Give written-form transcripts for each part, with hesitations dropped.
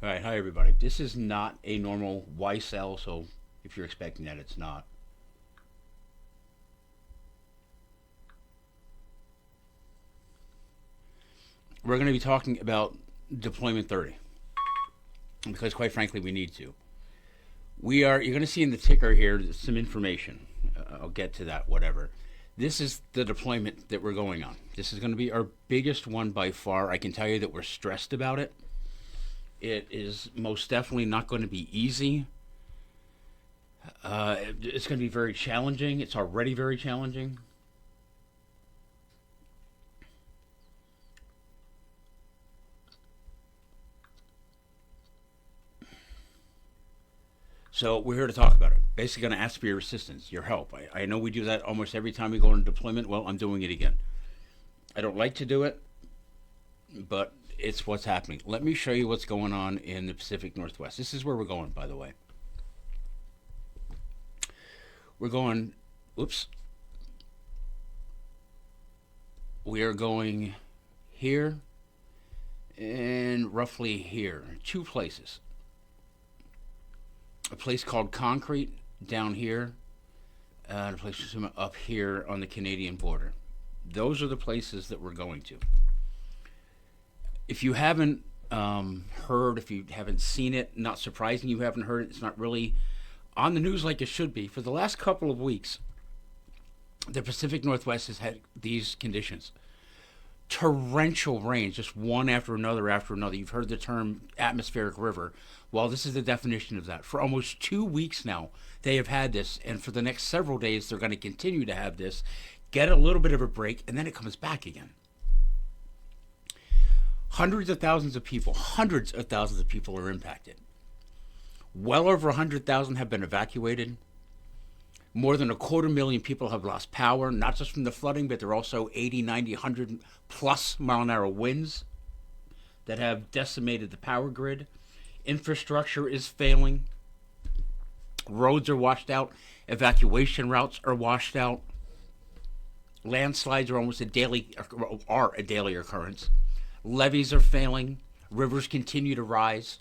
All right, hi everybody. This is not a normal YSL, so if you're expecting that, it's not. We're going to be talking about deployment 30 because, quite frankly, we need to. You're going to see in the ticker here some information. I'll get to that, whatever. This is the deployment that we're going on. This is going to be our biggest one by far. I can tell you that we're stressed about it. It is most definitely not going to be easy. It's going to be very challenging. It's already very challenging. So we're here to talk about it. Basically, going to ask for your assistance, your help. I know we do that almost every time we go into deployment. Well, I'm doing it again. I don't like to do it, but it's what's happening. Let me show you what's going on in the Pacific Northwest. This is where we're going, by the way. We're going, oops. We are going here and roughly here. Two places. A place called Concrete down here, and a place up here on the Canadian border. Those are the places that we're going to. If you haven't heard, if you haven't seen it, not surprising you haven't heard it. It's not really on the news like it should be. For the last couple of weeks, the Pacific Northwest has had these conditions. Torrential rains, just one after another after another. You've heard the term atmospheric river. Well, this is the definition of that. For almost 2 weeks now, they have had this, and for the next several days, they're going to continue to have this, get a little bit of a break, and then it comes back again. Hundreds of thousands of people are impacted. Well over 100,000 have been evacuated. More than 250,000 people have lost power, not just from the flooding, but there are also 80, 90, 100 plus mile an hour winds that have decimated the power grid. Infrastructure is failing. Roads are washed out. Evacuation routes are washed out. Landslides are almost a daily occurrence. Levees are failing. Rivers continue to rise.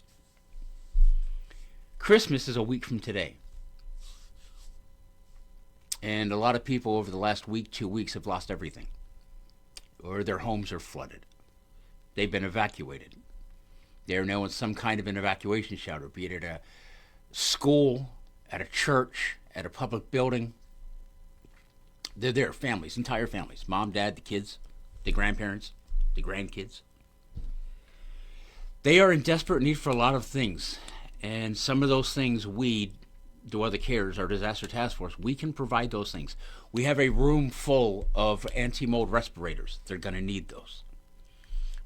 Christmas is a week from today. And a lot of people over the last week, 2 weeks, have lost everything. Or their homes are flooded. They've been evacuated. They're now in some kind of an evacuation shelter, be it at a school, at a church, at a public building. They're there, families, entire families. Mom, dad, the kids, the grandparents, the grandkids. They are in desperate need for a lot of things. And some of those things we, Do Other Cares, our disaster task force, we can provide those things. We have a room full of anti-mold respirators. They're going to need those.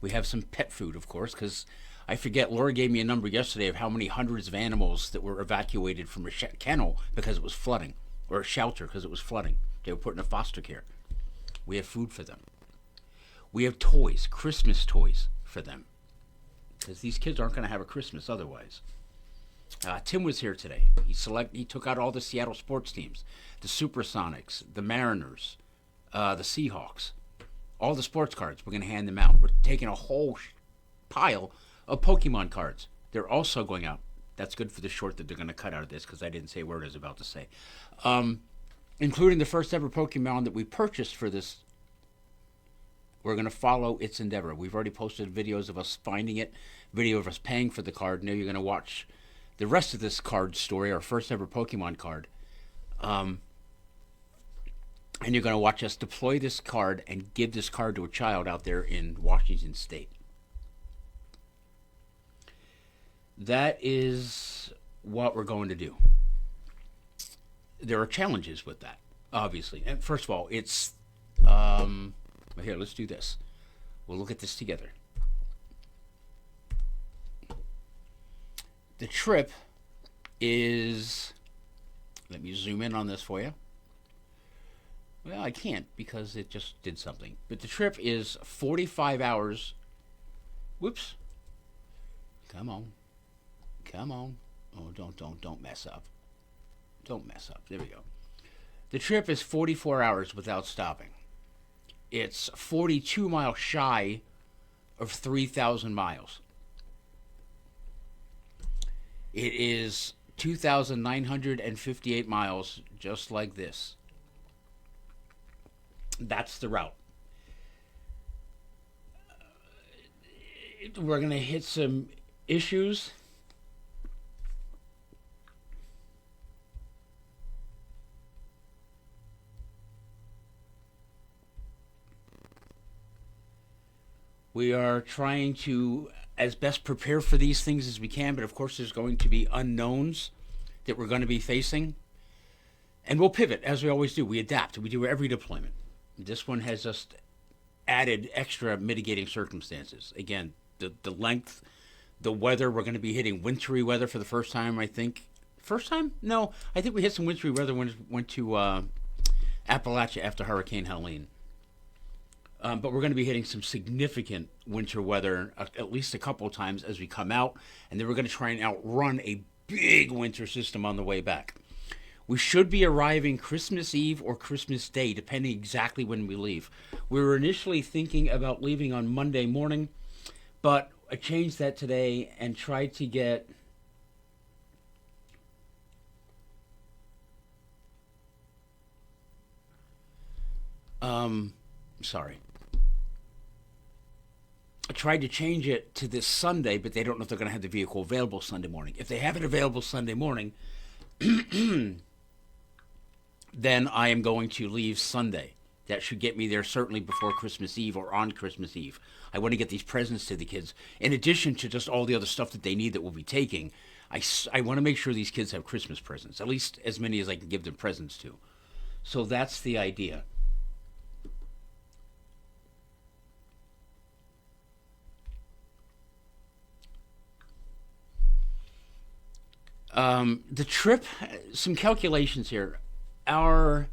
We have some pet food, of course, because I forget, Laura gave me a number yesterday of how many hundreds of animals that were evacuated from a kennel because it was flooding, or a shelter because it was flooding. They were put in foster care. We have food for them. We have toys, Christmas toys for them, because these kids aren't going to have a Christmas otherwise. Tim was here today. He took out all the Seattle sports teams, the Supersonics, the Mariners, the Seahawks, all the sports cards. We're going to hand them out. We're taking a whole pile of Pokemon cards. They're also going out. That's good for the short that they're going to cut out of this, because I didn't say a word I was about to say. Including the first ever Pokemon that we purchased for this. We're going to follow its endeavor. We've already posted videos of us finding it, video of us paying for the card. Now you're going to watch the rest of this card story, our first ever Pokemon card. And you're going to watch us deploy this card and give this card to a child out there in Washington State. That is what we're going to do. There are challenges with that, obviously. And first of all, it's... here, let's do this. We'll look at this together. The trip is... Let me zoom in on this for you. Well, I can't because it just did something. But the trip is 45 hours. Whoops. Come on. Come on. Oh, don't mess up. Don't mess up. There we go. The trip is 44 hours without stopping. It's 42 miles shy of 3,000 miles. It is 2,958 miles, just like this. That's the route. We're going to hit some issues. We are trying to, as best, prepare for these things as we can, but of course, there's going to be unknowns that we're going to be facing. And we'll pivot, as we always do. We adapt. We do every deployment. This one has just added extra mitigating circumstances. Again, the length, the weather. We're going to be hitting wintry weather for the first time, I think. First time? No, I think we hit some wintry weather when it went to Appalachia after Hurricane Helene. But we're going to be hitting some significant winter weather at least a couple of times as we come out. And then we're going to try and outrun a big winter system on the way back. We should be arriving Christmas Eve or Christmas Day, depending exactly when we leave. We were initially thinking about leaving on Monday morning, but I changed that today and tried to get... sorry. I tried to change it to this Sunday, but they don't know if they're going to have the vehicle available Sunday morning. If they have it available Sunday morning, then I am going to leave Sunday. That should get me there certainly before Christmas Eve or on Christmas Eve. I want to get these presents to the kids. In addition to just all the other stuff that they need that we'll be taking, I want to make sure these kids have Christmas presents, at least as many as I can give them presents to. So that's the idea. The trip, some calculations here. Our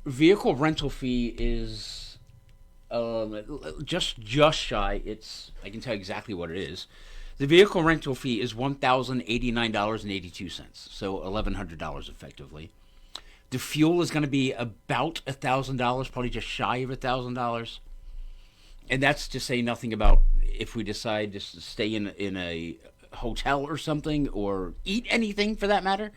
vehicle rental fee is just shy. I can tell you exactly what it is. The vehicle rental fee is $1,089.82, so $1,100 effectively. The fuel is going to be about $1,000, probably just shy of $1,000, and that's to say nothing about if we decide to stay in a hotel or something, or eat anything for that matter.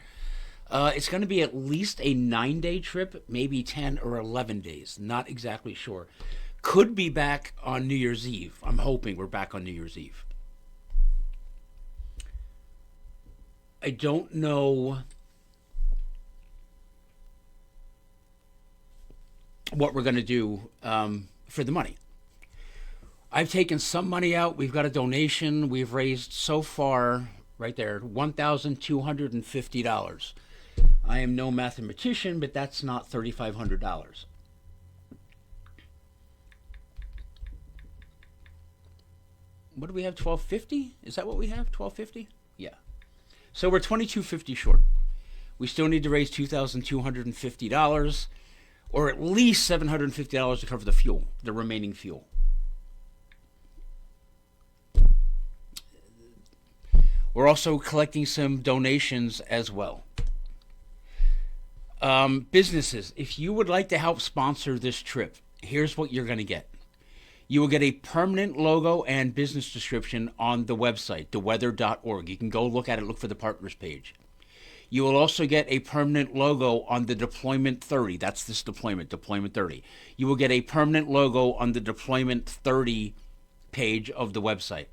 It's going to be at least a 9-day trip, maybe 10 or 11 days. Not exactly sure. Could be back on New Year's Eve. I'm hoping we're back on New Year's Eve. I don't know what we're going to do for the money. I've taken some money out. We've got a donation. We've raised so far, right there, $1,250. I am no mathematician, but that's not $3,500. What do we have? $1,250? Is that what we have? $1,250? Yeah. So we're $2,250 short. We still need to raise $2,250, or at least $750 to cover the fuel, the remaining fuel. We're also collecting some donations as well. Businesses, if you would like to help sponsor this trip, here's what you're going to get. You will get a permanent logo and business description on the website, theweather.org. You can go look at it, look for the partners page. You will also get a permanent logo on the Deployment 30. That's this deployment, Deployment 30. You will get a permanent logo on the Deployment 30 page of the website.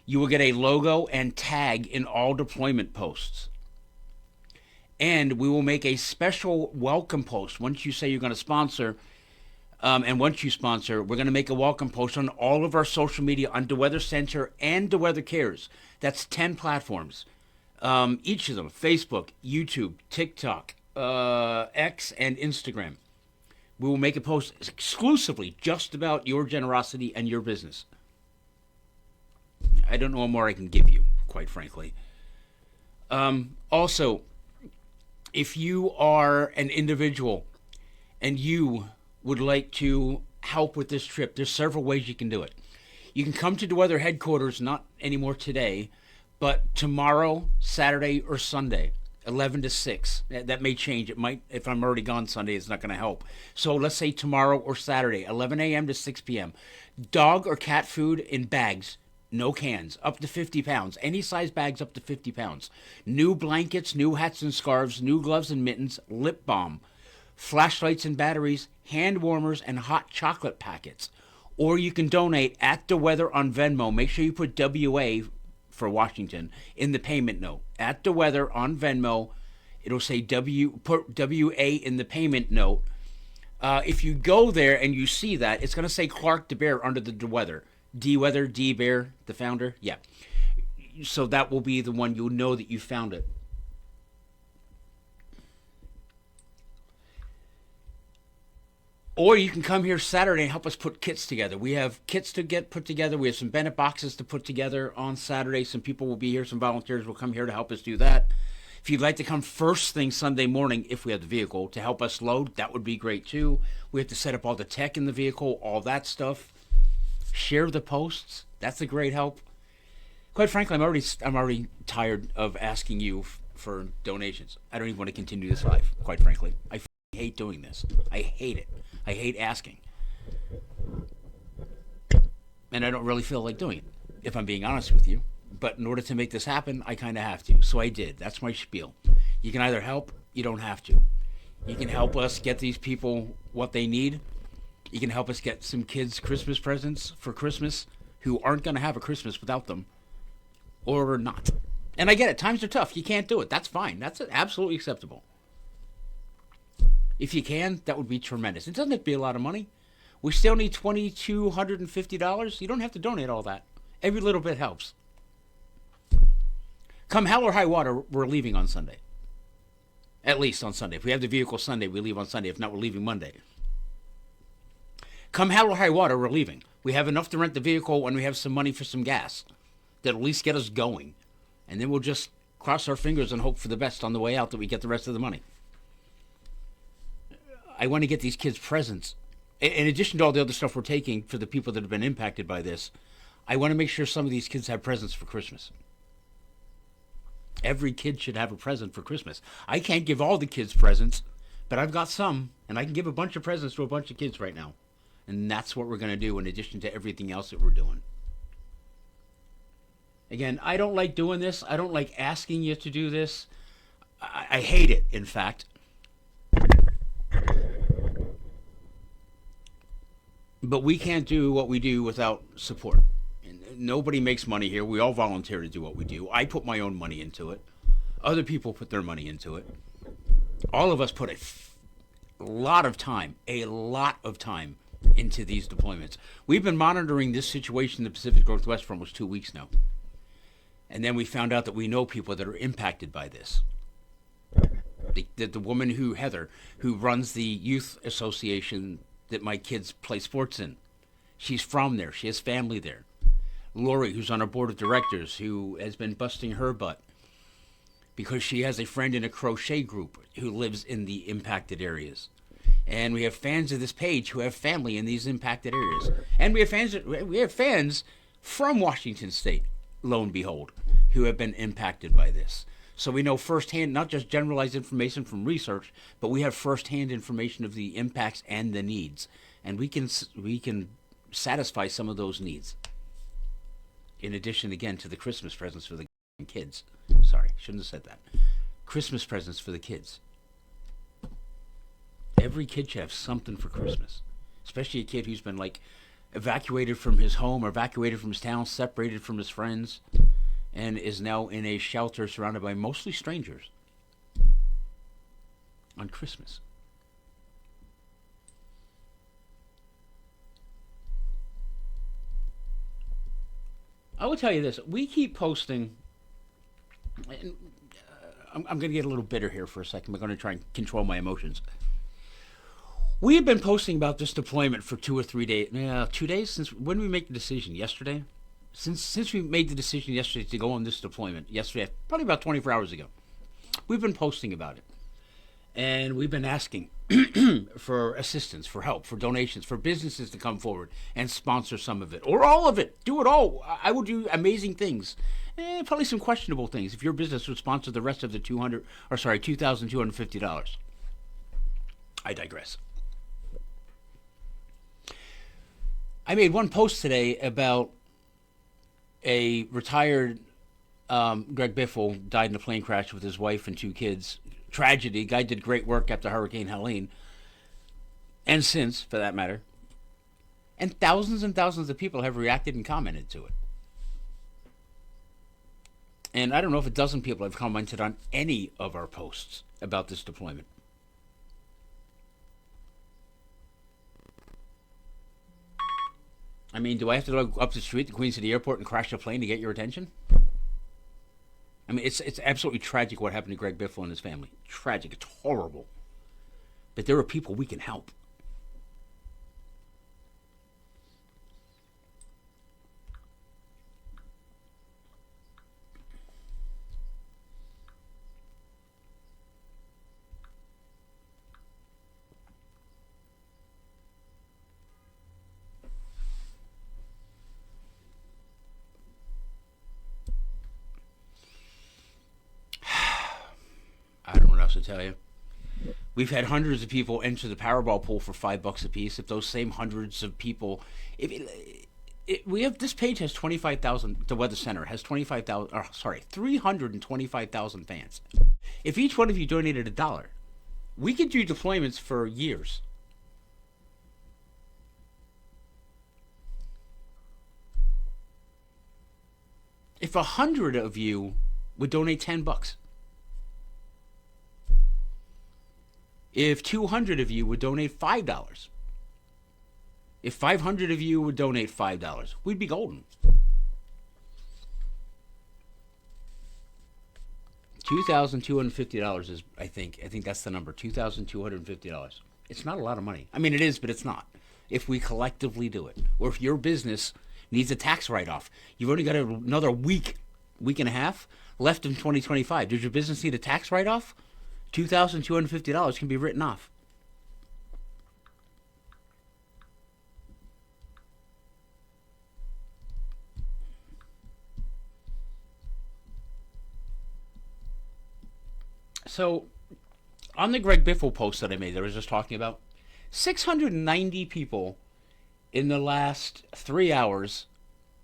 You will get a logo and tag in all deployment posts. And we will make a special welcome post once you say you're going to sponsor. And once you sponsor, we're going to make a welcome post on all of our social media on DeWeather Center and DeWeather Cares. That's 10 platforms. Each of them, Facebook, YouTube, TikTok, X, and Instagram. We will make a post exclusively just about your generosity and your business. I don't know what more I can give you, quite frankly. Also, if you are an individual and you would like to help with this trip, there's several ways you can do it. You can come to DeWeather headquarters, not anymore today, but tomorrow, Saturday, or Sunday, 11 to 6. That may change. It might, if I'm already gone Sunday, it's not going to help. So let's say tomorrow or Saturday, 11 a.m. to 6 p.m. Dog or cat food in bags, No cans, up to 50 pounds. Any size bags up to 50 pounds. New blankets, new hats and scarves, new gloves and mittens, lip balm, flashlights and batteries, hand warmers, and hot chocolate packets. Or you can donate at the weather on Venmo. Make sure you put WA for Washington in the payment note. At the weather on Venmo, it'll say put WA in the payment note. If you go there and you see that, it's going to say Clark DeBear under the weather. D-Weather, D-Bear, the founder? Yeah. So that will be the one you'll know that you found it. Or you can come here Saturday and help us put kits together. We have kits to get put together. We have some Bennett boxes to put together on Saturday. Some people will be here. Some volunteers will come here to help us do that. If you'd like to come first thing Sunday morning, if we have the vehicle, to help us load, that would be great too. We have to set up all the tech in the vehicle, all that stuff. Share the posts. That's a great help. Quite frankly, I'm already tired of asking you for donations. I don't even want to continue this life, quite frankly. I hate doing this. I hate it. I hate asking. And I don't really feel like doing it, if I'm being honest with you. But in order to make this happen, I kind of have to. So I did. That's my spiel. You can either help, you don't have to. You can help us get these people what they need. You can help us get some kids Christmas presents for Christmas who aren't going to have a Christmas without them. Or not. And I get it. Times are tough. You can't do it. That's fine. That's absolutely acceptable. If you can, that would be tremendous. It doesn't have to be a lot of money. We still need $2,250. You don't have to donate all that. Every little bit helps. Come hell or high water, we're leaving on Sunday. At least on Sunday. If we have the vehicle Sunday, we leave on Sunday. If not, we're leaving Monday. Come hell or high water, we're leaving. We have enough to rent the vehicle and we have some money for some gas. That'll at least get us going. And then we'll just cross our fingers and hope for the best on the way out that we get the rest of the money. I want to get these kids presents. In addition to all the other stuff we're taking for the people that have been impacted by this, I want to make sure some of these kids have presents for Christmas. Every kid should have a present for Christmas. I can't give all the kids presents, but I've got some, and I can give a bunch of presents to a bunch of kids right now. And that's what we're going to do in addition to everything else that we're doing. Again, I don't like doing this. I don't like asking you to do this. I hate it, in fact. But we can't do what we do without support. Nobody makes money here. We all volunteer to do what we do. I put my own money into it. Other people put their money into it. All of us put a lot of time into these deployments. We've been monitoring this situation in the Pacific Northwest for almost 2 weeks now. And then we found out that we know people that are impacted by this. The woman Heather, who runs the youth association that my kids play sports in, she's from there. She has family there. Lori, who's on our board of directors, who has been busting her butt because she has a friend in a crochet group who lives in the impacted areas. And we have fans of this page who have family in these impacted areas. And we have fans from Washington State, lo and behold, who have been impacted by this. So we know firsthand, not just generalized information from research, but we have firsthand information of the impacts and the needs. And we can satisfy some of those needs. In addition, again, to the Christmas presents for the kids. Sorry, shouldn't have said that. Christmas presents for the kids. Every kid should have something for Christmas. Especially a kid who's been, evacuated from his home or evacuated from his town, separated from his friends, and is now in a shelter surrounded by mostly strangers on Christmas. I will tell you this. We keep posting, and I'm going to get a little bitter here for a second. I'm going to try and control my emotions. We have been posting about this deployment for 2 or 3 days. 2 days since when did we make the decision? Yesterday? Since we made the decision yesterday to go on this deployment, yesterday, probably about 24 hours ago, we've been posting about it. And we've been asking for assistance, for help, for donations, for businesses to come forward and sponsor some of it. Or all of it. Do it all. I will do amazing things. Probably some questionable things if your business would sponsor the rest of the $2,250. I digress. I made one post today about A retired Greg Biffle died in a plane crash with his wife and two kids. Tragedy. Guy did great work after Hurricane Helene, and since, for that matter. And thousands of people have reacted and commented to it. And I don't know if a dozen people have commented on any of our posts about this deployment. I mean, do I have to go up the street to Queen City Airport and crash a plane to get your attention? I mean, it's absolutely tragic what happened to Greg Biffle and his family. Tragic. It's horrible. But there are people we can help. I don't know what else to tell you. We've had hundreds of people enter the Powerball pool for $5 a piece. If those same hundreds of people, we have this page has 25,000. The Weather Center has 25,000. Sorry, 325,000 fans. If each one of you donated $1, we could do deployments for years. If 100 of you would donate $10. If 200 of you would donate $5, if 500 of you would donate $5, we'd be golden. $2,250 is, I think that's the number. $2,250. It's not a lot of money. I mean, it is, but it's not. If we collectively do it, or if your business needs a tax write-off, you've only got another week and a half left in 2025. Does your business need a tax write-off? $2,250 can be written off. So, on the Greg Biffle post that I made that I was just talking about, 690 people in the last 3 hours,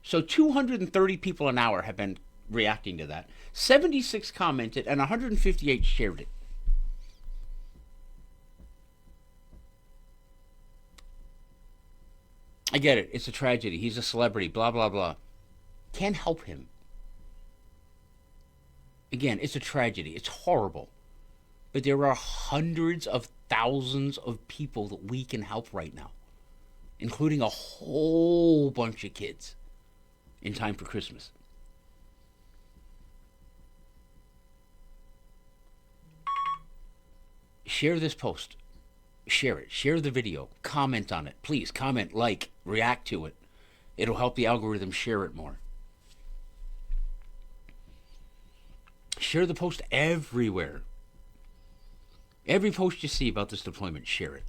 so 230 people an hour have been reacting to that. 76 commented and 158 shared it. I get it. It's a tragedy. He's a celebrity. Blah, blah, blah. Can't help him. Again, it's a tragedy. It's horrible. But there are hundreds of thousands of people that we can help right now, including a whole bunch of kids in time for Christmas. Share this post. Share it. Share the video. Comment on it. Please comment, like, react to it. It'll help the algorithm share it more. Share the post everywhere. Every post you see about this deployment, share it.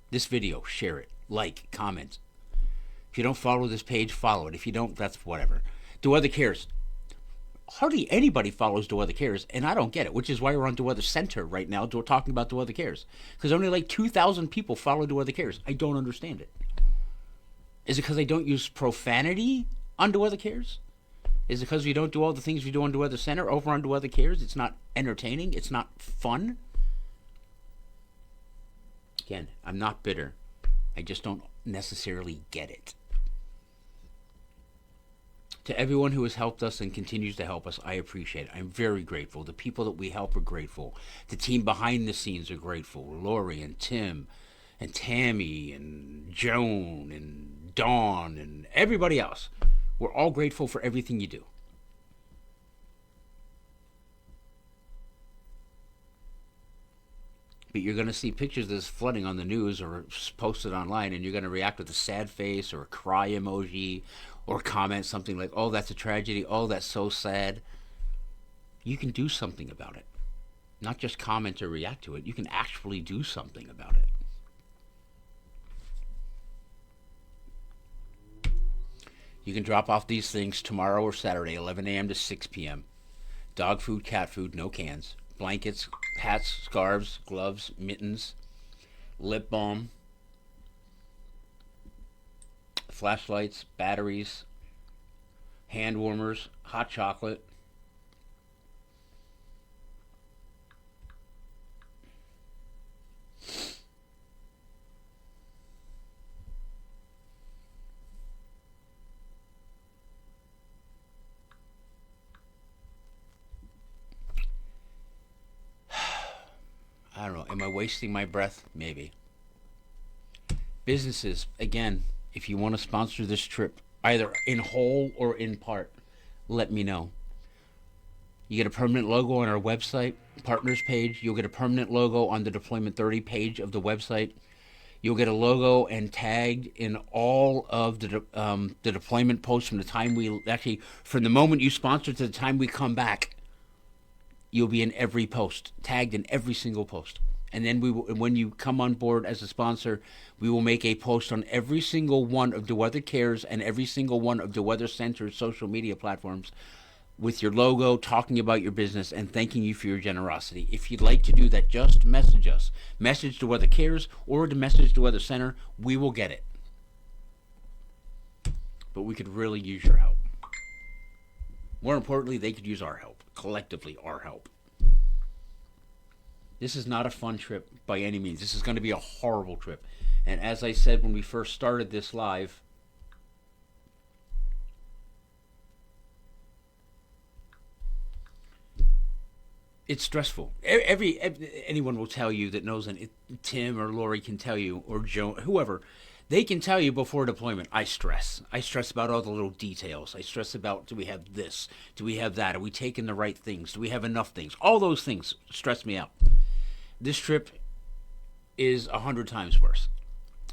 This video, share it. Like, comment. If you don't follow this page, follow it. If you don't, that's whatever. Do Other Cares. Hardly anybody follows Do Other Cares, and I don't get it, which is why we're on Do Other Center right now talking about Do Other Cares. Because only like 2,000 people follow Do Other Cares. I don't understand it. Is it because they don't use profanity on Do Other Cares? Is it because we don't do all the things we do on Do Other Center over on Do Other Cares? It's not entertaining. It's not fun. Again, I'm not bitter. I just don't necessarily get it. To everyone who has helped us and continues to help us, I appreciate it. I'm very grateful. The people that we help are grateful. The team behind the scenes are grateful. Lori and Tim and Tammy and Joan and Dawn and everybody else. We're all grateful for everything you do. But you're going to see pictures of this flooding on the news or posted online, and you're going to react with a sad face or a cry emoji or comment something like, oh, that's a tragedy. Oh, that's so sad. You can do something about it. Not just comment or react to it. You can actually do something about it. You can drop off these things tomorrow or Saturday, 11 a.m. to 6 p.m. Dog food, cat food, no cans. Blankets, hats, scarves, gloves, mittens, lip balm, flashlights, batteries, hand warmers, hot chocolate. I don't know. Am I wasting my breath? Maybe. Businesses, again, if you want to sponsor this trip, either in whole or in part, let me know. You get a permanent logo on our website, partners page. You'll get a permanent logo on the Deployment 30 page of the website. You'll get a logo and tagged in all of the deployment posts from the time we actually, from the moment you sponsor to the time we come back. You'll be in every post, tagged in every single post. And then when you come on board as a sponsor, we will make a post on every single one of the Weather Cares and every single one of the Weather Center's social media platforms with your logo, talking about your business, and thanking you for your generosity. If you'd like to do that, just message us. Message the Weather Cares or the message the Weather Center. We will get it. But we could really use your help. More importantly, they could use our help. Collectively, our help. This is not a fun trip by any means. This is going to be a horrible trip. And as I said when we first started this live, it's stressful. Anyone will tell you that knows, and Tim or Lori can tell you, or Joe, whoever, they can tell you before deployment, I stress. I stress about all the little details. I stress about, do we have this? Do we have that? Are we taking the right things? Do we have enough things? All those things stress me out. This trip is 100 times worse.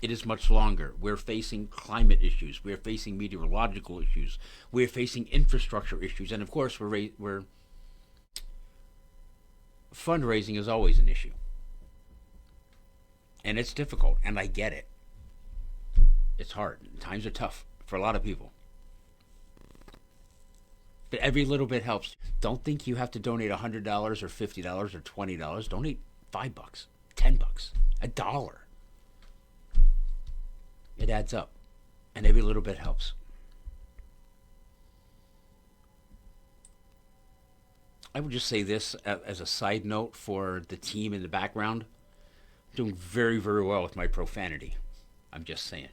It is much longer. We're facing climate issues. We're facing meteorological issues. We're facing infrastructure issues. And of course, we're fundraising is always an issue. And it's difficult, and I get it. It's hard. Times are tough for a lot of people. But every little bit helps. Don't think you have to donate $100 or $50 or $20. Donate $5, $10, $1. It adds up. And every little bit helps. I would just say this as a side note for the team in the background. I'm doing very, very well with my profanity. I'm just saying.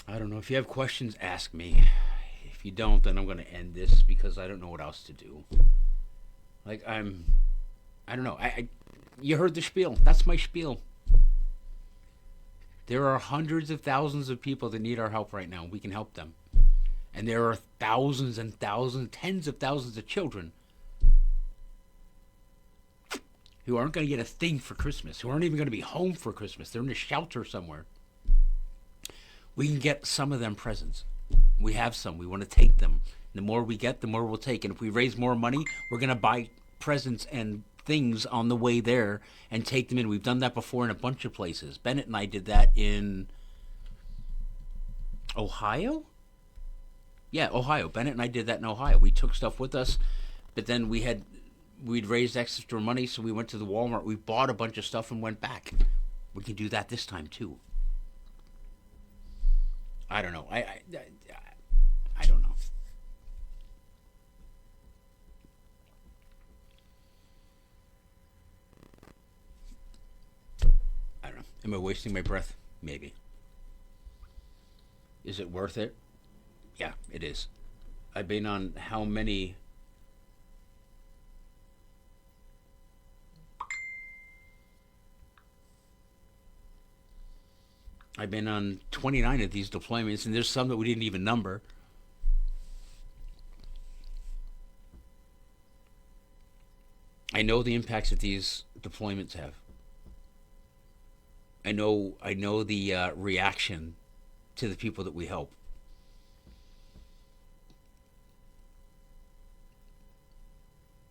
I don't know. If you have questions, ask me. If you don't, then I'm going to end this because I don't know what else to do. I don't know. You heard the spiel. That's my spiel. There are hundreds of thousands of people that need our help right now. We can help them. And there are thousands and thousands, tens of thousands of children who aren't going to get a thing for Christmas, who aren't even going to be home for Christmas. They're in a shelter somewhere. We can get some of them presents. We have some. We want to take them. The more we get, the more we'll take. And if we raise more money, we're going to buy presents and things on the way there and take them in. We've done that before in a bunch of places. Bennett and I did that in Ohio? Yeah, Ohio. Bennett and I did that in Ohio. We took stuff with us, but then we'd raised extra money, so we went to the Walmart. We bought a bunch of stuff and went back. We can do that this time too. I don't know. I don't know. I don't know. Am I wasting my breath? Maybe. Is it worth it? Yeah, it is. I've been on how many? I've been on 29 of these deployments, and there's some that we didn't even number. I know the impacts that these deployments have. I know the reaction to the people that we help.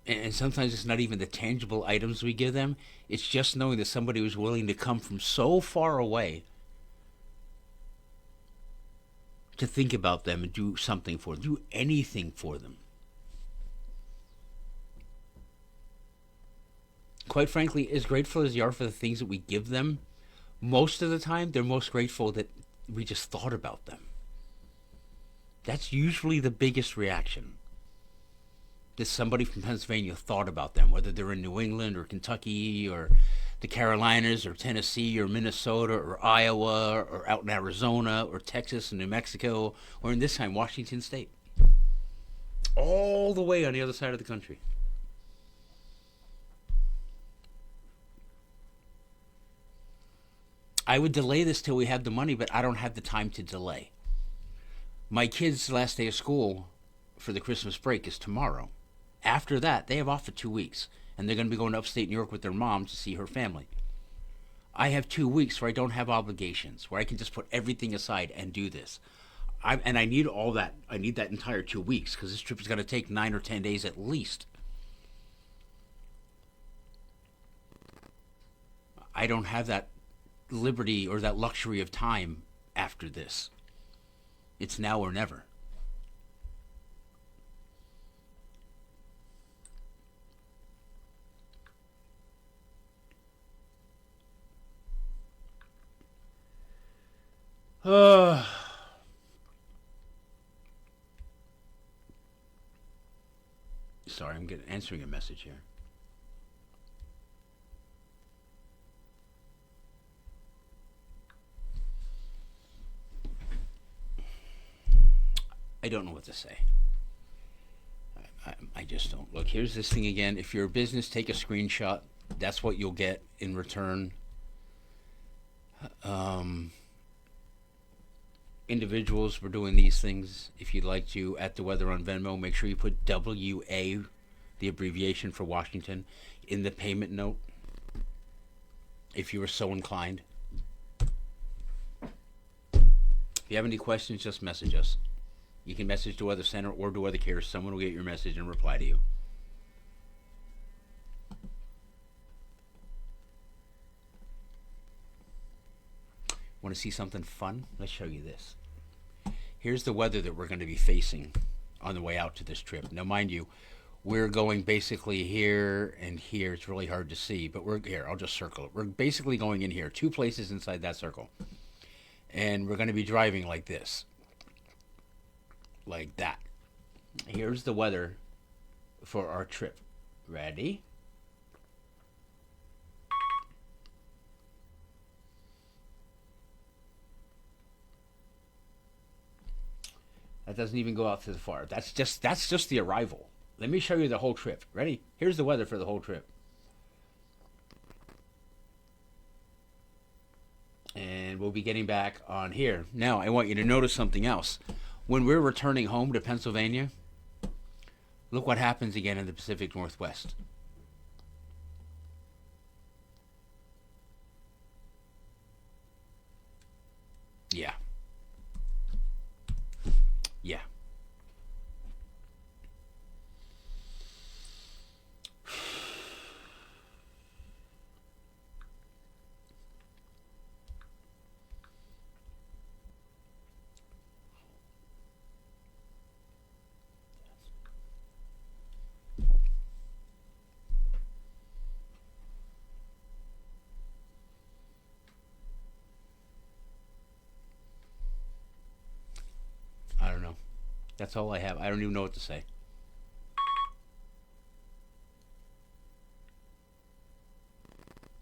And sometimes it's not even the tangible items we give them. It's just knowing that somebody was willing to come from so far away to think about them and do something for them, do anything for them. Quite frankly, as grateful as you are for the things that we give them, most of the time they're most grateful that we just thought about them. That's usually the biggest reaction. That somebody from Pennsylvania thought about them, whether they're in New England or Kentucky or the Carolinas or Tennessee or Minnesota or Iowa or out in Arizona or Texas and New Mexico or in this time Washington State. All the way on the other side of the country. I would delay this till we have the money, but I don't have the time to delay. My kids' last day of school for the Christmas break is tomorrow. After that, they have off for 2 weeks, and they're going to be going to upstate New York with their mom to see her family. I have 2 weeks where I don't have obligations, where I can just put everything aside and do this. And I need all that. I need that entire 2 weeks because this trip is going to take 9 or 10 days at least. I don't have that liberty or that luxury of time after this. It's now or never. Sorry, I'm answering a message here. I don't know what to say. I just don't. Look, here's this thing again. If you're a business, take a screenshot. That's what you'll get in return. Individuals were doing these things. If you'd like to, at the weather on Venmo, make sure you put WA, the abbreviation for Washington, in the payment note. If you were so inclined. If you have any questions, just message us. You can message to Weather Center or to Weather Care. Someone will get your message and reply to you. Want to see something fun? Let's show you this. Here's the weather that we're going to be facing on the way out to this trip. Now, mind you, we're going basically here and here. It's really hard to see, but we're here. I'll just circle it. We're basically going in here. 2 places inside that circle. And we're going to be driving like this. Like that. Here's the weather for our trip. Ready? That doesn't even go out to the far. That's just the arrival. Let me show you the whole trip. Ready? Here's the weather for the whole trip. And we'll be getting back on here. Now, I want you to notice something else. When we're returning home to Pennsylvania, look what happens again in the Pacific Northwest. Yeah. Yeah. I don't know. That's all I have. I don't even know what to say.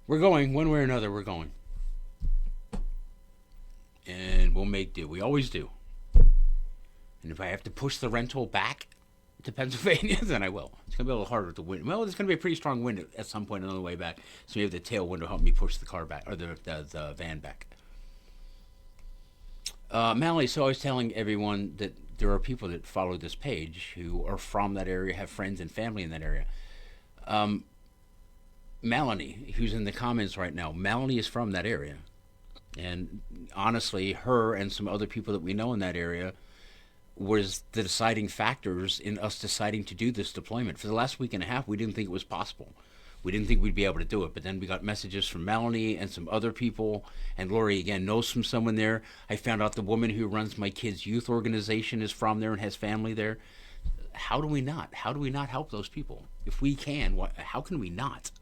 We're going, one way or another, we're going. And we'll make do. We always do. And if I have to push the rental back to Pennsylvania, then I will. It's going to be a little harder to wind. Well, there's going to be a pretty strong wind at some point on the way back. So maybe the tailwind will help me push the car back, or the van back. Mallory, so I was telling everyone that there are people that follow this page who are from that area, have friends and family in that area. Melanie, who's in the comments right now, Melanie is from that area. And honestly, her and some other people that we know in that area was the deciding factors in us deciding to do this deployment. For the last week and a half, we didn't think it was possible. We didn't think we'd be able to do it, but then we got messages from Melanie and some other people, and Lori again knows from someone there. I found out the woman who runs my kids' youth organization is from there and has family there. How do we not? How do we not help those people? If we can, how can we not?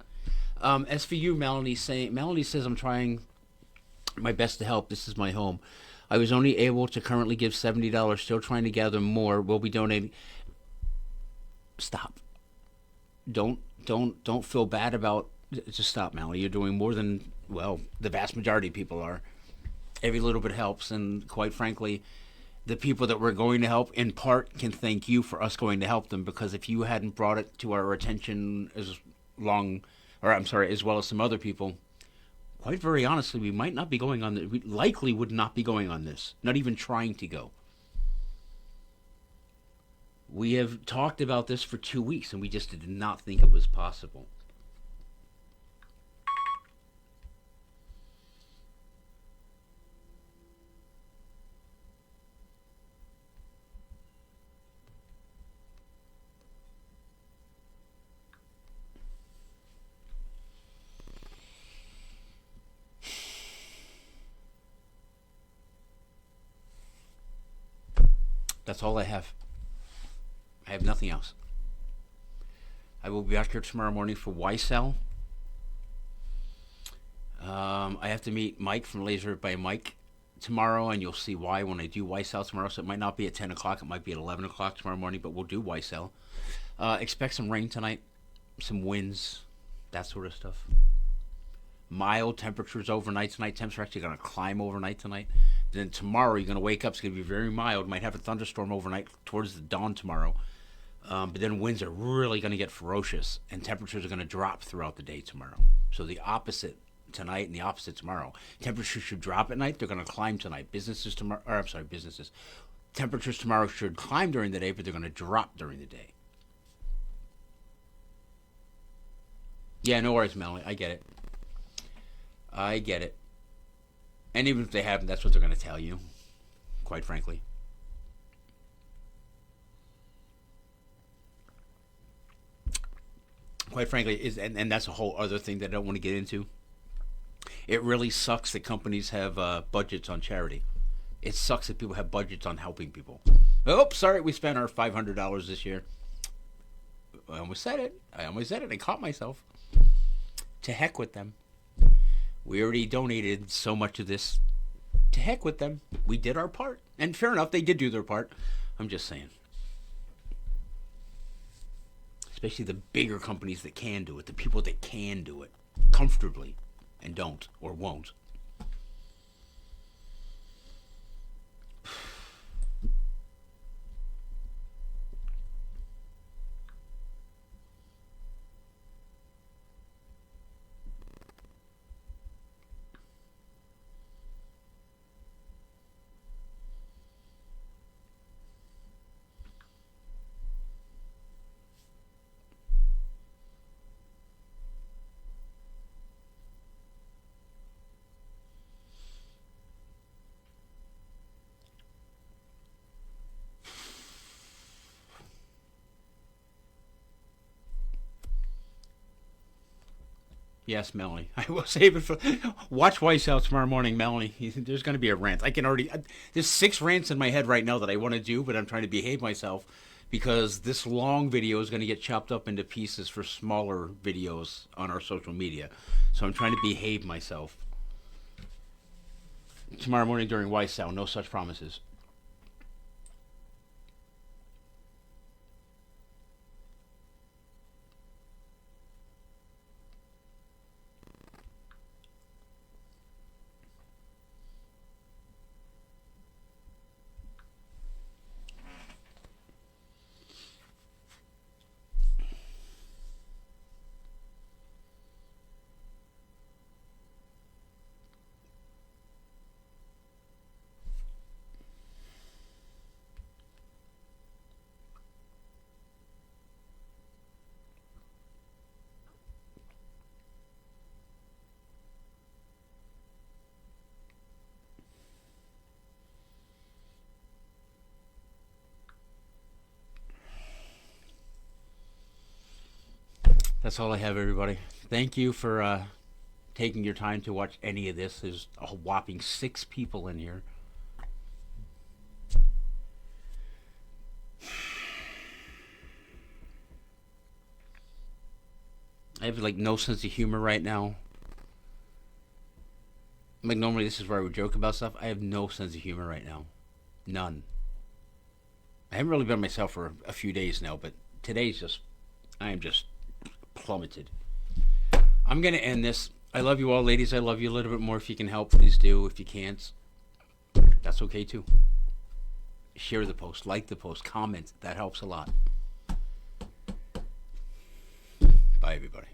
As for you, Melanie says I'm trying my best to help. This is my home. I was only able to currently give $70. Still trying to gather more. We'll be donating. Stop. Don't feel bad about. Just stop, Melanie. You're doing more than the vast majority of people are. Every little bit helps, and quite frankly, the people that we're going to help, in part, can thank you for us going to help them. Because if you hadn't brought it to our attention as well as some other people, quite very honestly, we might not be going on. We likely would not be going on this. Not even trying to go. We have talked about this for 2 weeks, and we just did not think it was possible. That's all I have. I have nothing else. I will be back here tomorrow morning for YSL. I have to meet Mike from Laser by Mike tomorrow, and you'll see why when I do YSL tomorrow. So it might not be at 10 o'clock. It might be at 11 o'clock tomorrow morning, but we'll do YSL. Expect some rain tonight, some winds, that sort of stuff. Mild temperatures overnight tonight. Temps are actually going to climb overnight tonight. Then tomorrow you're going to wake up. It's going to be very mild. Might have a thunderstorm overnight towards the dawn tomorrow. But then winds are really going to get ferocious, and temperatures are going to drop throughout the day tomorrow. So the opposite tonight and the opposite tomorrow. Temperatures should drop at night. They're going to climb tonight. Businesses. Temperatures tomorrow should climb during the day, but they're going to drop during the day. Yeah, no worries, Melanie. I get it. And even if they haven't, that's what they're going to tell you, quite frankly. Quite frankly, and that's a whole other thing that I don't want to get into. It really sucks that companies have budgets on charity. It sucks that people have budgets on helping people. Oh, sorry, we spent our $500 this year. I almost said it. I caught myself. To heck with them. We already donated so much of this. To heck with them. We did our part. And fair enough, they did do their part. I'm just saying. Especially the bigger companies that can do it. The people that can do it comfortably and don't or won't. Yes, Melanie. I will save it for. Watch YSL tomorrow morning, Melanie. There's going to be a rant. I can already. There's 6 rants in my head right now that I want to do, but I'm trying to behave myself because this long video is going to get chopped up into pieces for smaller videos on our social media. So I'm trying to behave myself. Tomorrow morning during YSL, no such promises. That's all I have, everybody. Thank you for taking your time to watch any of this. There's a whopping 6 people in here. I have like no sense of humor right now. Like normally this is where I would joke about stuff. I have no sense of humor right now. None. I haven't really been myself for a few days now, but today's just, I am just plummeted. I'm going to end this. I love you all, ladies. I love you a little bit more. If you can help, please do. If you can't, that's okay too. Share the post, like the post, comment. That helps a lot. Bye, everybody.